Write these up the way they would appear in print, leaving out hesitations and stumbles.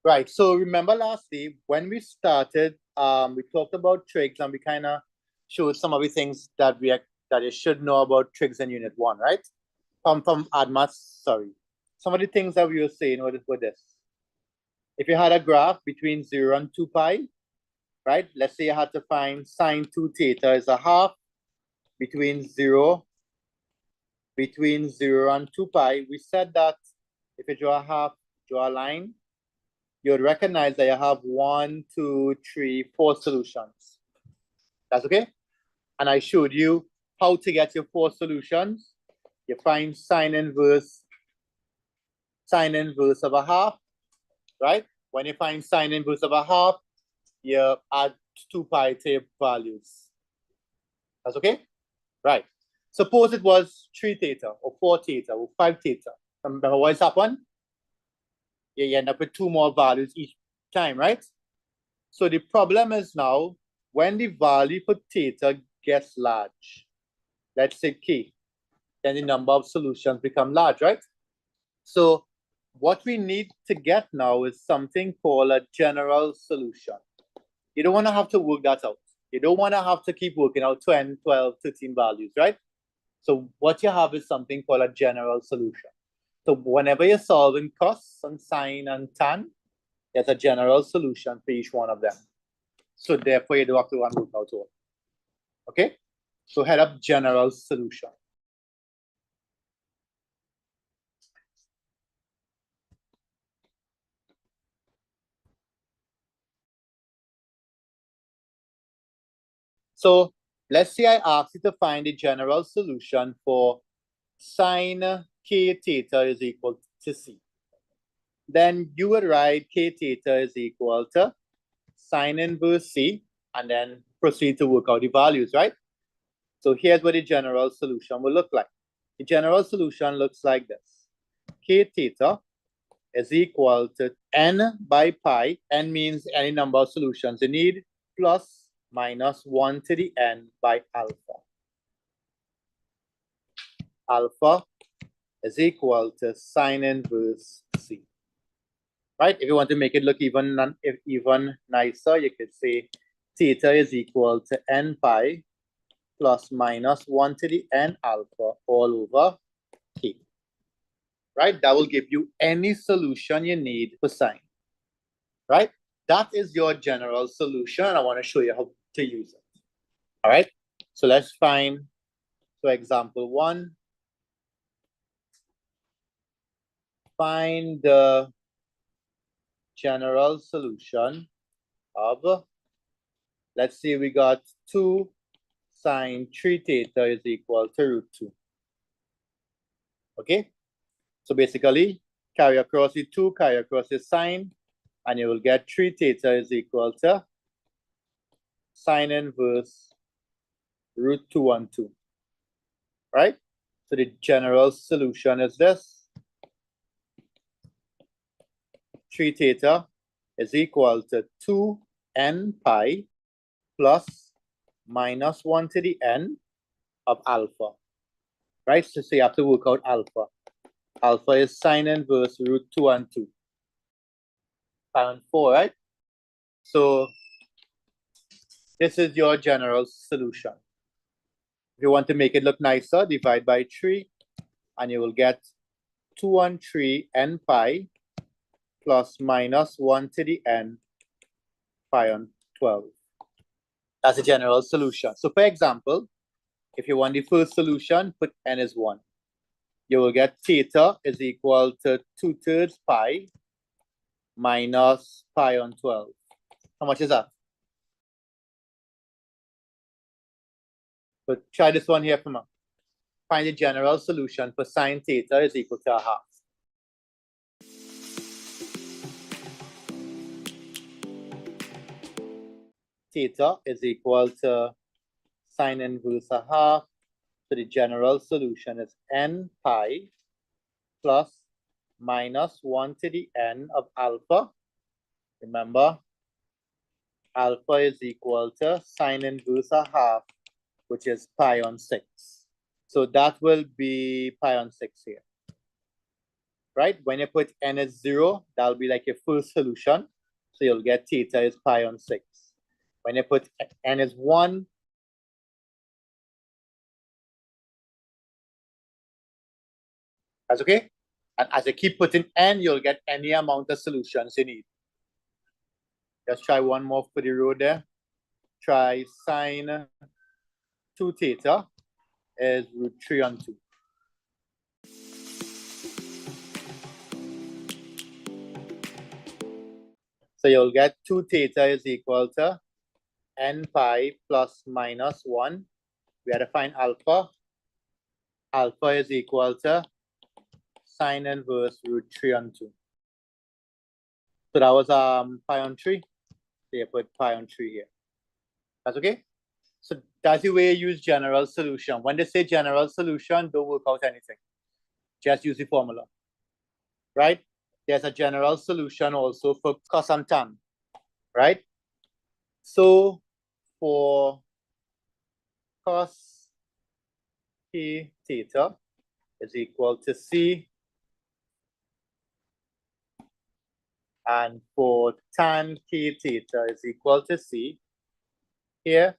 Right, so remember lastly, when we started, we talked about trigs and we kind of showed some of the things that you should know about trigs in Unit 1, right? From ADMAS, sorry. Some of the things that we were saying were this. If you had a graph between 0 and 2 pi, right? Let's say you had to find sine 2 theta is a half between 0 and 2 pi. We said that if you draw a half, draw a line, you would recognize that you have 1, 2, 3, 4 solutions. That's okay? And I showed you how to get your 4 solutions. You find sine inverse of a half, right? When you find sine inverse of a half, you add 2 pi to your values. That's okay? Right. Suppose it was 3 theta or 4 theta or 5 theta. Remember what's happened? You end up with 2 more values each time, right? So the problem is now, when the value for theta gets large, let's say k, then the number of solutions become large, right? So what we need to get now is something called a general solution. You don't want to have to work that out. You don't want to have to keep working out 10, 12, 13 values, right? So what you have is something called a general solution. So whenever you're solving cos and sine and tan, there's a general solution for each one of them. So therefore, you don't have to work out all. Okay? So head up general solution. So let's say I ask you to find the general solution for sine k theta is equal to c. Then you would write k theta is equal to sine inverse c, and then proceed to work out the values, right? So here's what the general solution will look like. The general solution looks like this. K theta is equal to n by pi. N means any number of solutions you need, plus minus 1 to the n by alpha. Alpha is equal to sine inverse c. Right? If you want to make it look even nicer, you could say theta is equal to n pi plus minus 1 to the n alpha all over k. Right? That will give you any solution you need for sine. Right? That is your general solution. I want to show you how to use it. All right? So let's find, so example 1. Find the general solution of, let's see, we got 2 sine 3 theta is equal to root 2. Okay? So basically, carry across the 2, carry across the sine, and you will get 3 theta is equal to sine inverse root 2 on 2. Right? So the general solution is this. 3 theta is equal to 2n pi plus minus 1 to the n of alpha. Right? So you have to work out alpha. Alpha is sine inverse root 2 and 2. 5 and 4, right? So this is your general solution. If you want to make it look nicer, divide by 3, and you will get 2 on 3 n pi plus minus 1 to the n pi on 12. That's a general solution. So for example, if you want the first solution, put n as 1. You will get theta is equal to 2/3 pi minus pi on 12. How much is that? But try this one here for me. Find the general solution for sine theta is equal to a half. Theta is equal to sine inverse a half. So the general solution is n pi plus minus 1 to the n of alpha. Remember, alpha is equal to sine inverse a half, which is pi on 6. So that will be pi on 6 here. right? When you put n as 0, that'll be like your first solution. So you'll get theta is pi on 6. When you put n as 1, that's okay. And as you keep putting n, you'll get any amount of solutions you need. Let's try one more for the road there. Try sine 2 theta is root 3 on 2. So you'll get 2 theta is equal to n pi plus minus 1. We had to find alpha. Alpha is equal to sine inverse root 3 on 2. So that was pi on 3. So you put pi on 3 here. That's okay? So that's the way you use general solution. When they say general solution, don't work out anything. Just use the formula. Right? There's a general solution also for cos and tan. Right? So for cos p theta is equal to c. And for tan p theta is equal to c. Here,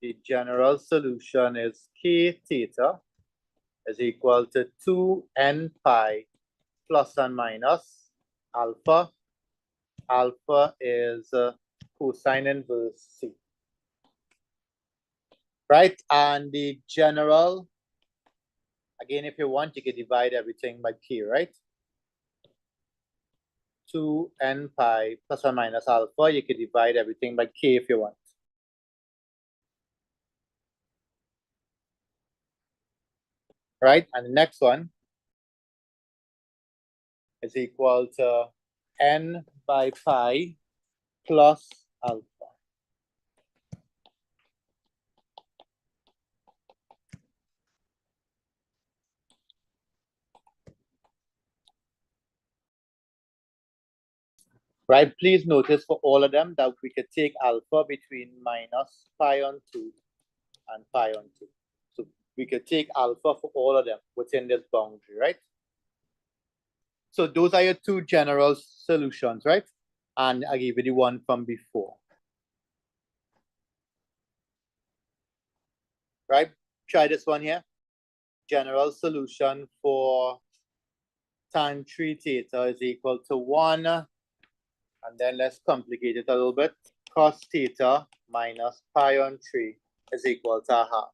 the general solution is k theta is equal to 2n pi plus and minus alpha. Alpha is cosine inverse c. Right? And the general, again, if you want, you can divide everything by k, right? 2n pi plus or minus alpha, you can divide everything by k if you want. Right? And the next one is equal to n by pi plus alpha. Right? Please notice for all of them that we could take alpha between minus pi on 2 and pi on 2. So we could take alpha for all of them within this boundary, right? So those are your two general solutions, right? And I gave you the one from before. Right? Try this one here. General solution for tan 3 theta is equal to 1. And then let's complicate it a little bit. Cos theta minus pi on 3 is equal to a half.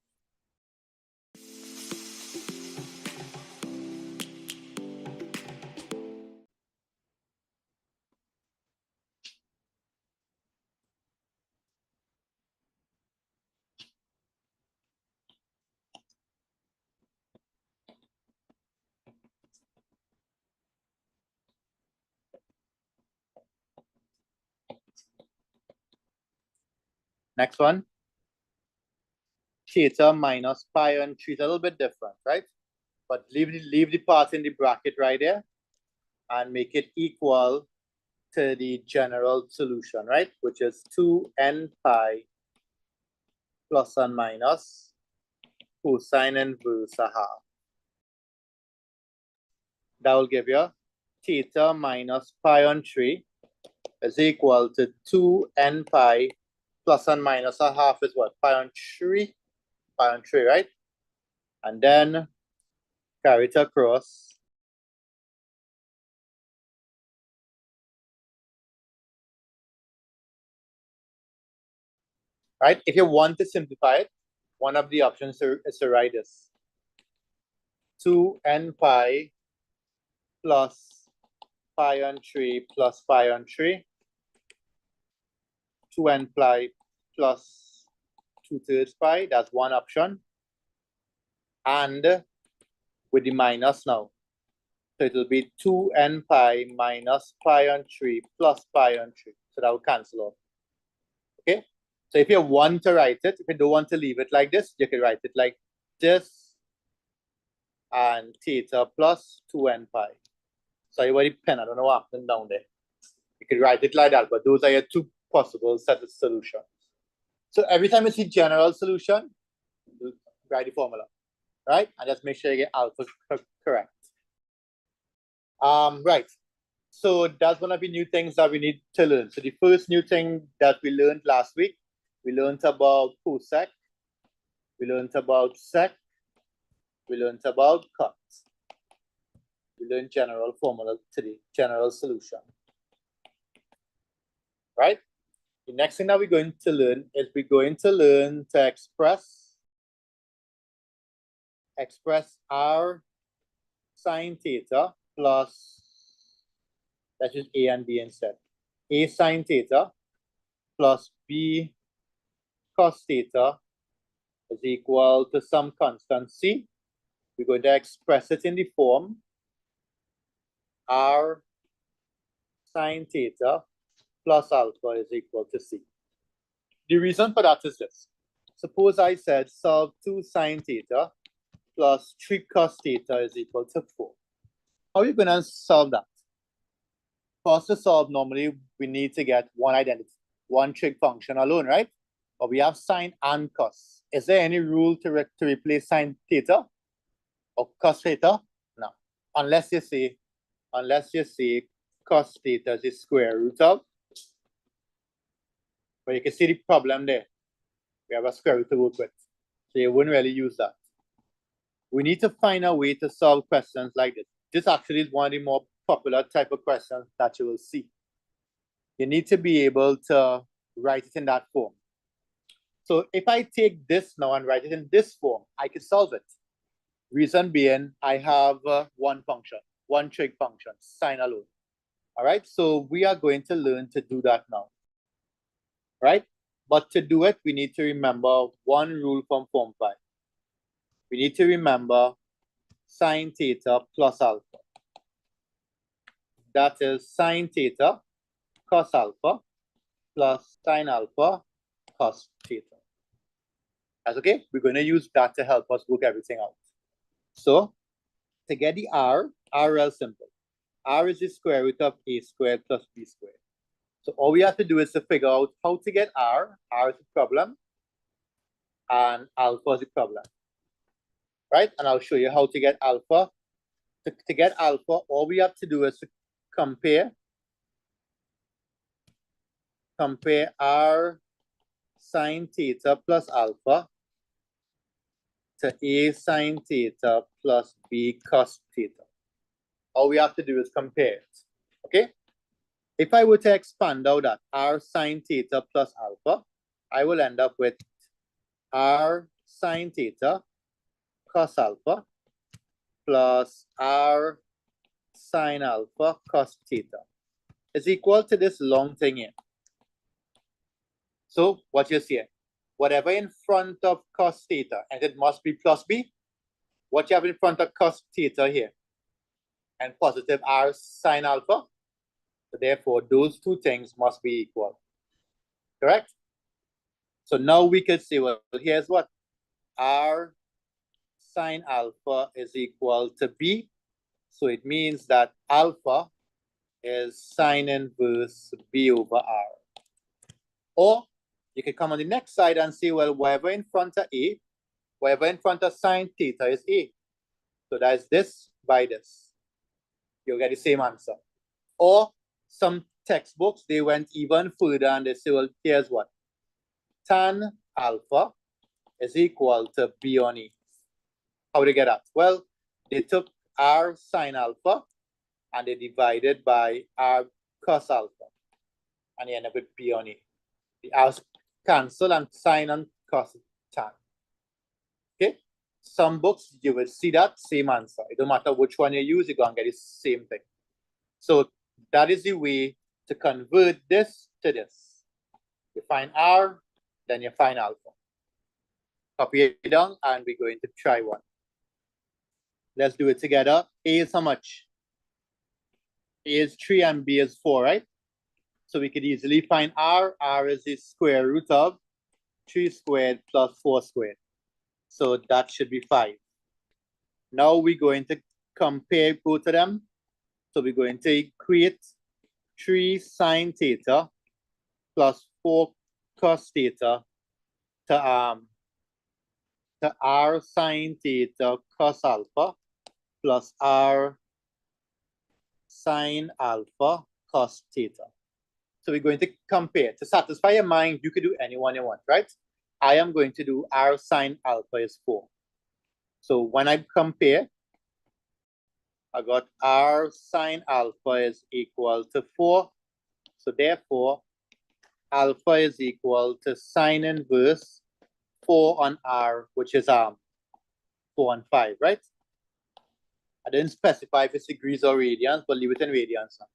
Next one. Theta minus pi on 3 is a little bit different, right? But leave the part in the bracket right there and make it equal to the general solution, right? Which is 2n pi plus and minus cosine inverse a half. That will give you theta minus pi on 3 is equal to 2n pi plus and minus a half is what? Pi on 3? Pi on 3, right? And then carry it across. Right? If you want to simplify it, one of the options is to write this. 2n pi plus pi on 3 plus pi on 3. 2n pi plus 2/3 pi. That's one option. And with the minus now. So it will be 2n pi minus pi on 3 plus pi on 3. So that will cancel off. Okay? So if you want to write it, if you don't want to leave it like this, you can write it like this and theta plus 2n pi. Sorry about the pen, I don't know what happened down there. You can write it like that, but those are your two possible set of solutions. So every time you see general solution, write the formula, right? And just make sure you get alpha correct. Right. So that's one of the new things that we need to learn. So the first new thing that we learned last week, we learned about cosec, we learned about sec, we learned about cot. We learned general formula today, general solution. Right? The next thing that we're going to learn is we're going to learn to express r sine theta plus, let's use a and b instead. A sine theta plus b cos theta is equal to some constant c. We're going to express it in the form r sine theta plus alpha is equal to c. The reason for that is this. Suppose I said solve 2 sine theta plus 3 cos theta is equal to 4. How are you going to solve that? For us to solve, normally we need to get one identity, one trig function alone, right? But we have sine and cos. Is there any rule to replace sine theta or cos theta? No. Unless you say cos theta is the square root of. But you can see the problem there. We have a square root to work with. So you wouldn't really use that. We need to find a way to solve questions like this. This actually is one of the more popular type of questions that you will see. You need to be able to write it in that form. So if I take this now and write it in this form, I can solve it. Reason being, I have one function, one trig function, sine alone. All right, so we are going to learn to do that now. Right? But to do it, we need to remember one rule from Form 5. We need to remember sine theta plus alpha. That is sine theta cos alpha plus sine alpha cos theta. That's okay? We're going to use that to help us work everything out. So, to get the r is simple. R is the square root of a squared plus b squared. So all we have to do is to figure out how to get r. R is the problem, and alpha is the problem. Right? And I'll show you how to get alpha. To get alpha, all we have to do is to compare r sine theta plus alpha to a sine theta plus b cos theta. All we have to do is compare it. Okay? If I were to expand out that r sine theta plus alpha, I will end up with r sine theta cos alpha plus r sine alpha cos theta is equal to this long thing here. So what you see, whatever in front of cos theta, and it must be plus b, what you have in front of cos theta here, and positive r sine alpha. So therefore, those two things must be equal. Correct? So now we could say, well, here's what. R sine alpha is equal to b. So it means that alpha is sine inverse b over r. Or you can come on the next side and say, well, whatever in front of a, whatever in front of sine theta is a. So that's this by this. You'll get the same answer. Or some textbooks, they went even further and they say, well, here's what. Tan alpha is equal to b on e. How do they get that? Well, they took r sine alpha and they divided by r cos alpha. And you end up with b on e. The r's cancel and sine and cos tan. Okay? Some books, you will see that same answer. It don't matter which one you use, you're going to get the same thing. So that is the way to convert this to this. You find r, then you find alpha. Copy it down, and we're going to try one. Let's do it together. A is how much? A is 3 and B is 4, right? So we could easily find r. R is the square root of 3 squared plus 4 squared. So that should be 5. Now we're going to compare both of them. So we're going to equate 3 sine theta plus 4 cos theta to to r sine theta cos alpha plus r sine alpha cos theta. So we're going to compare. To satisfy your mind, you could do any one you want, right? I am going to do r sine alpha is 4. So when I compare, I got r sine alpha is equal to 4. So therefore, alpha is equal to sine inverse 4 on r, which is 4 on 5, right? I didn't specify if it's degrees or radians, but leave it in radians now.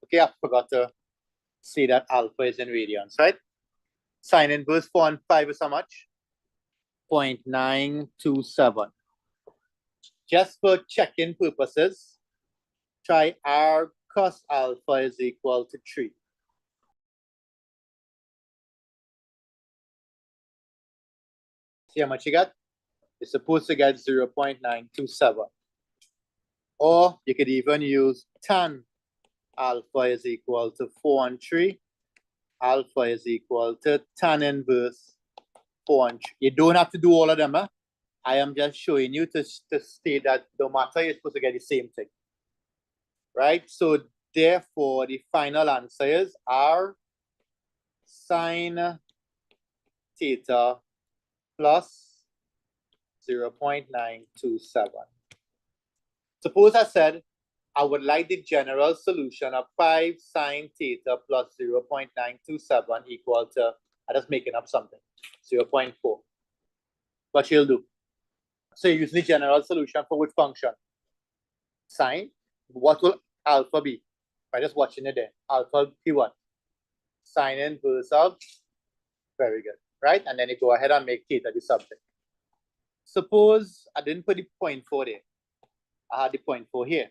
Okay, I forgot to say that alpha is in radians, right? Sine inverse 4 on 5 is how much? 0.927. Just for check-in purposes, try r cos alpha is equal to 3. See how much you got? You're supposed to get 0.927. Or you could even use tan alpha is equal to 4 on 3. Alpha is equal to tan inverse 4 on 3. You don't have to do all of them. Huh? I am just showing you to state that no matter, you're supposed to get the same thing. Right? So therefore, the final answer is r sine theta plus 0.927. Suppose I said I would like the general solution of 5 sine theta plus 0.927 equal to, I'm just making up something, 0.4. What you'll do? So you're using the general solution for which function? Sine. What will alpha be? I'm just watching it there. Alpha will be what? Sine inverse of, very good, right? And then you go ahead and make theta the subject. Suppose I didn't put the 0.4 there. I had the 0.4 here.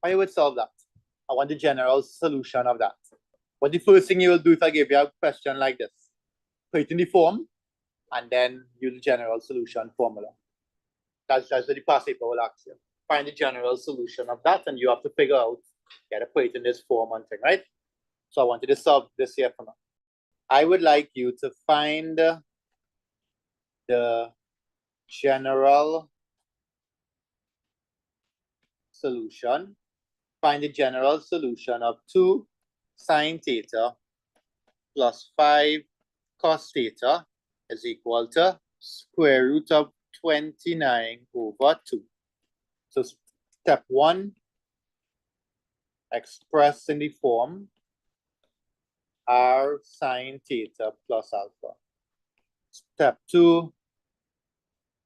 How you would solve that? I want the general solution of that. What the first thing you will do if I give you a question like this? Put it in the form and then use the general solution formula. That's what the past paper will ask you. Find the general solution of that and you have to figure out, you gotta put it in this form and thing, right? So I wanted to solve this here for now. I would like you to find the general solution. Find the general solution of 2 sine theta plus 5 cos theta is equal to square root of 29 over 2. So step 1, express in the form r sine theta plus alpha. Step 2,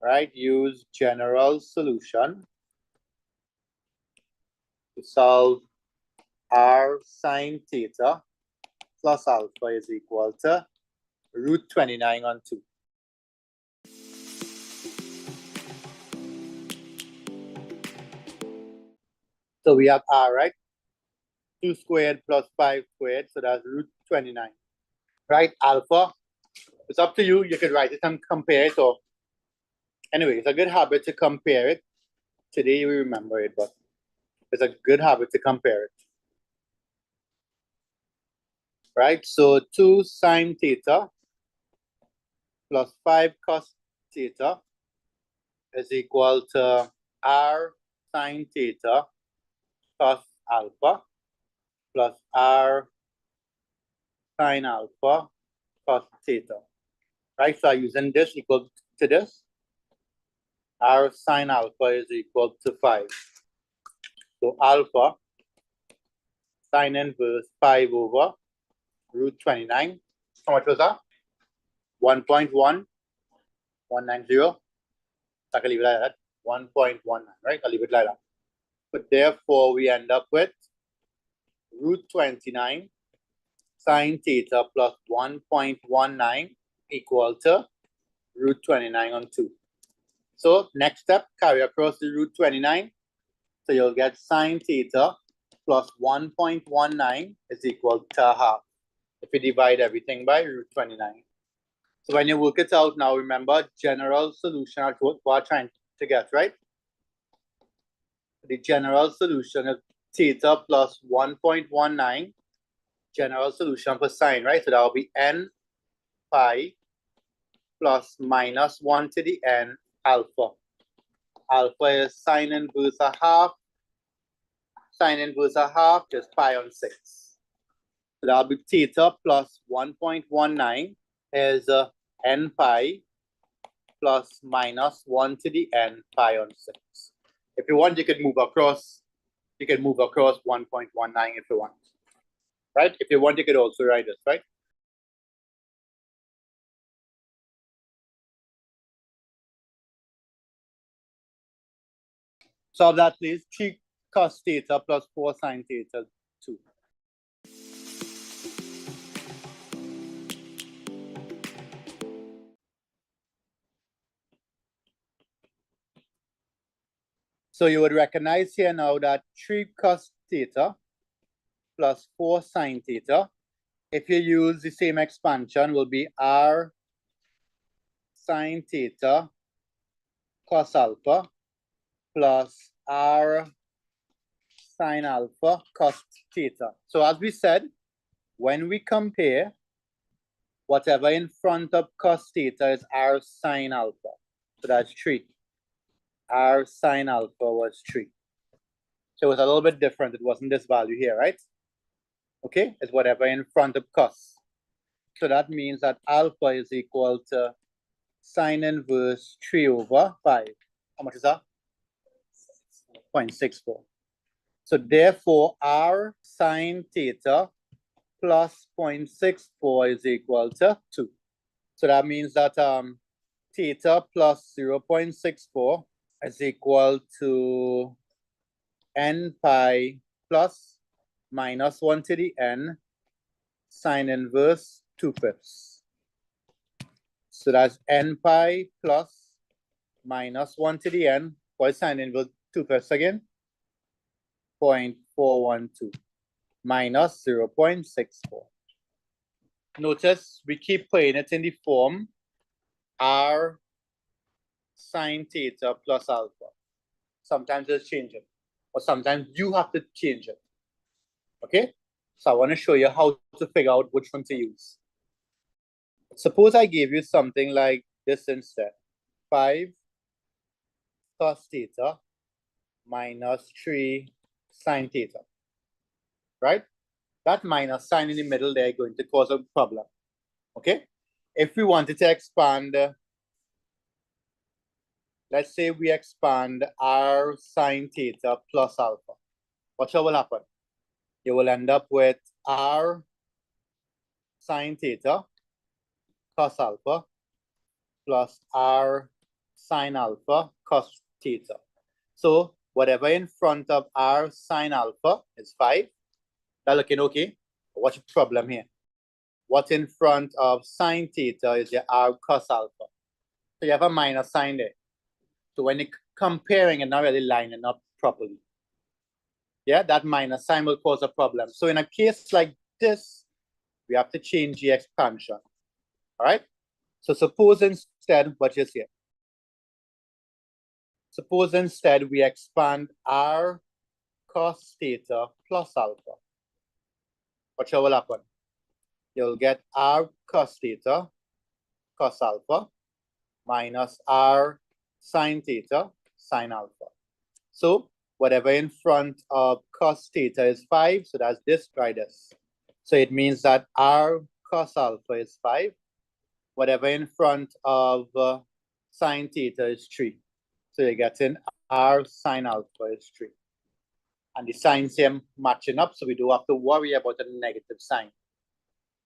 right, use general solution to solve r sine theta plus alpha is equal to root 29 on 2. So we have r, right? 2 squared plus 5 squared, so that's root 29. Right, alpha, it's up to you. You could write it and compare it. Or anyway, it's a good habit to compare it. Today we remember it, but it's a good habit to compare it. Right, so 2 sine theta plus 5 cos theta is equal to r sine theta cos alpha plus r sine alpha cos theta. Right, so using this equal to this, r sine alpha is equal to 5. So alpha sine inverse 5 over root 29. How much was that? 1.1190. I can leave it like that. 1.19, right? I'll leave it like that. But therefore, we end up with root 29 sine theta plus 1.19 equal to root 29 on 2. So next step, carry across the root 29. So you'll get sine theta plus 1.19 is equal to half if you divide everything by root 29. So when you work it out now, remember general solution at what we're trying to get, right? The general solution is theta plus 1.19, general solution for sine, right? So that will be n pi plus minus 1 to the n alpha. Alpha is sine inverse a half. Sine inverse a half is pi on 6. So that'll be theta plus 1.19 is n pi plus minus 1 to the n pi on 6. If you want, you can move across. You can move across 1.19 if you want. Right? If you want, you could also write this, right? Solve that, please. 3 cos theta plus 4 sine theta 2. So you would recognize here now that 3 cos theta plus 4 sine theta, if you use the same expansion, will be r sine theta cos alpha plus r sine alpha cos theta. So as we said, when we compare, whatever in front of cos theta is r sine alpha. So that's 3. R sine alpha was 3. So it was a little bit different. It wasn't this value here, right? Okay, it's whatever in front of cos. So that means that alpha is equal to sine inverse 3 over 5. How much is that? 0.64. So therefore, r sine theta plus 0.64 is equal to 2. So that means that theta plus 0.64 is equal to n pi plus minus 1 to the n sine inverse 2/5. So that's n pi plus minus 1 to the n. What is sine inverse 2/5 again? 0.412 minus 0.64. Notice we keep putting it in the form r sine theta plus alpha. Sometimes it's changing, or sometimes you have to change it. Okay? So I want to show you how to figure out which one to use. Suppose I gave you something like this instead. 5 cos theta minus 3 sine theta. Right? That minus sign in the middle there is going to cause a problem. Okay? If we wanted to expand, let's say we expand r sine theta plus alpha. What will happen? You will end up with r sine theta cos alpha plus r sine alpha cos theta. So whatever in front of r sine alpha is 5. That looking okay? What's the problem here? What's in front of sine theta is your r cos alpha. So you have a minus sign there. So when you're comparing and not really lining up properly, yeah, that minus sign will cause a problem. So in a case like this, we have to change the expansion. All right? So suppose instead, what is here? Suppose instead we expand r cos theta plus alpha. What will happen? You'll get r cos theta cos alpha minus r sine theta sine alpha. So whatever in front of cos theta is 5, so that's this by this. So it means that r cos alpha is 5. Whatever in front of sine theta is 3. So you're getting r sine alpha is 3. And the signs here matching up, so we don't have to worry about a negative sign.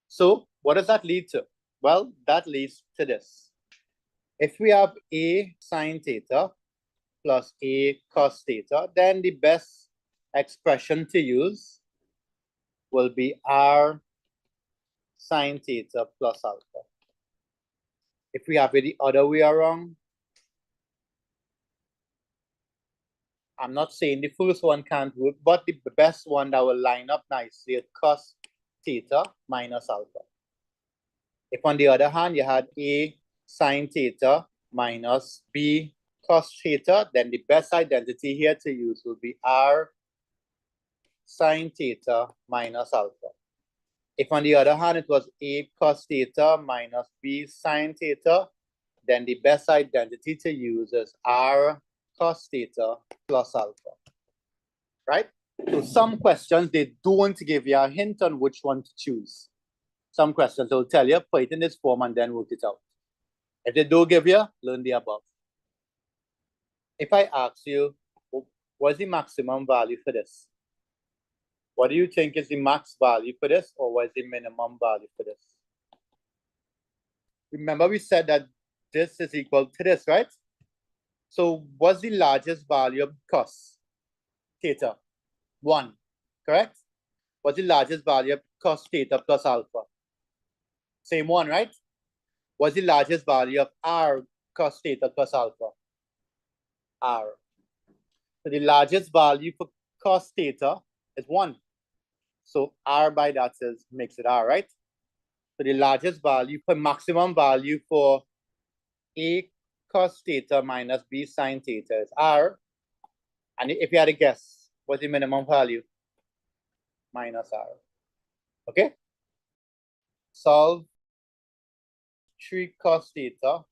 So what does that lead to? Well, that leads to this. If we have a sine theta plus a cos theta, then the best expression to use will be r sine theta plus alpha. If we have it the other way around, I'm not saying the first one can't work, but the best one that will line up nicely is cos theta minus alpha. If on the other hand you had a sine theta minus b cos theta, then the best identity here to use will be r sine theta minus alpha. If on the other hand it was a cos theta minus b sine theta, then the best identity to use is r cos theta plus alpha, right? So some questions, they don't give you a hint on which one to choose. Some questions will tell you, put it in this form and then work it out. If they do give you, learn the above. If I ask you, what's the maximum value for this? What do you think is the max value for this, or what's the minimum value for this? Remember we said that this is equal to this, right? So what's the largest value of cos theta? 1, correct? What's the largest value of cos theta plus alpha? Same one, right? What's the largest value of r cos theta plus alpha? R. So the largest value for cos theta is 1. So r by that makes it r, right? So the largest value for maximum value for a cos theta minus b sine theta is r. And if you had to guess, what's the minimum value? Minus r. Okay? Solve 3 cos theta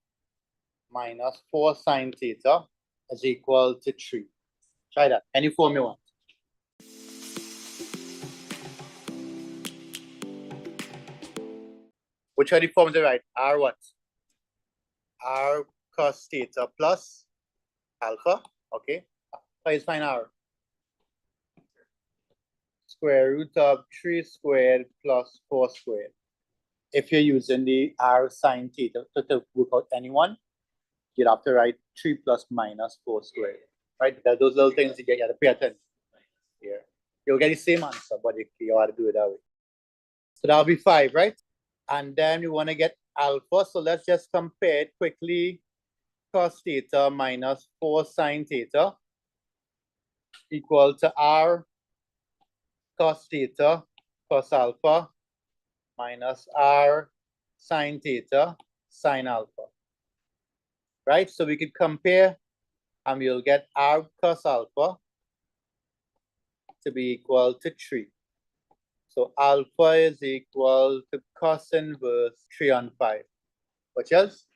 minus 4 sine theta is equal to 3. Try that. Any form you want. Which of the forms are right? R what? R cos theta plus alpha. Okay. Please find R. Square root of 3 squared plus 4 squared. If you're using the R sine theta to work out anyone, you'd have to write 3 plus minus 4 squared. Right? Those little things you got to pay attention here. You'll get the same answer, but you ought to do it that way. So that'll be 5, right? And then we want to get alpha. So let's just compare it quickly. Cos theta minus 4 sine theta equal to r cos theta cos alpha minus r sine theta sine alpha. Right? So we could compare and we'll get r cos alpha to be equal to 3. So alpha is equal to cos inverse 3 on 5, which is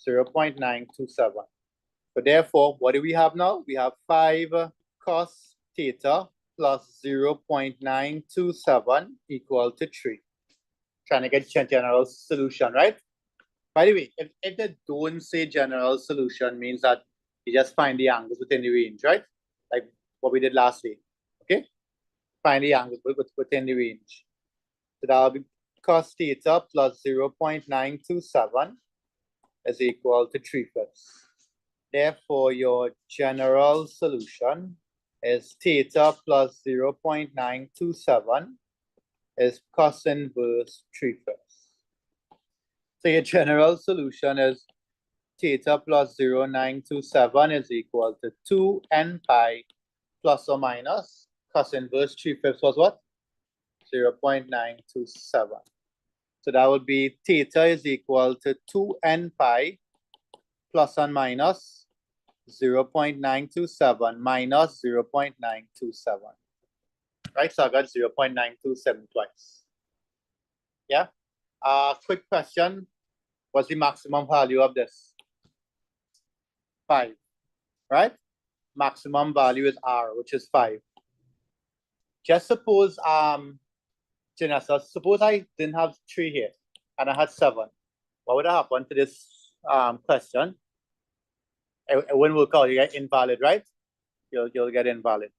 0.927. So therefore, what do we have now? We have 5 cos theta plus 0.927 equal to 3. Trying to get general solution, right? By the way, if they don't say general solution, means that you just find the angles within the range, right? Like what we did last week, okay? Find the angles within the range. So that will be cos theta plus 0.927 is equal to 3/5. Therefore, your general solution is theta plus 0.927 is cos inverse 3/5. So your general solution is theta plus 0.927 is equal to 2n pi plus or minus cos inverse 3/5 was what? 0.927. So that would be theta is equal to 2n pi plus and minus 0.927 minus 0.927. Right, so I got 0.927 twice. Yeah. Quick question. What's the maximum value of this? 5. Right? Maximum value is r, which is 5. Just suppose, Janessa, suppose I didn't have 3 here and I had 7. What would happen to this question? It wouldn't work out. You get invalid, right? You'll get invalid.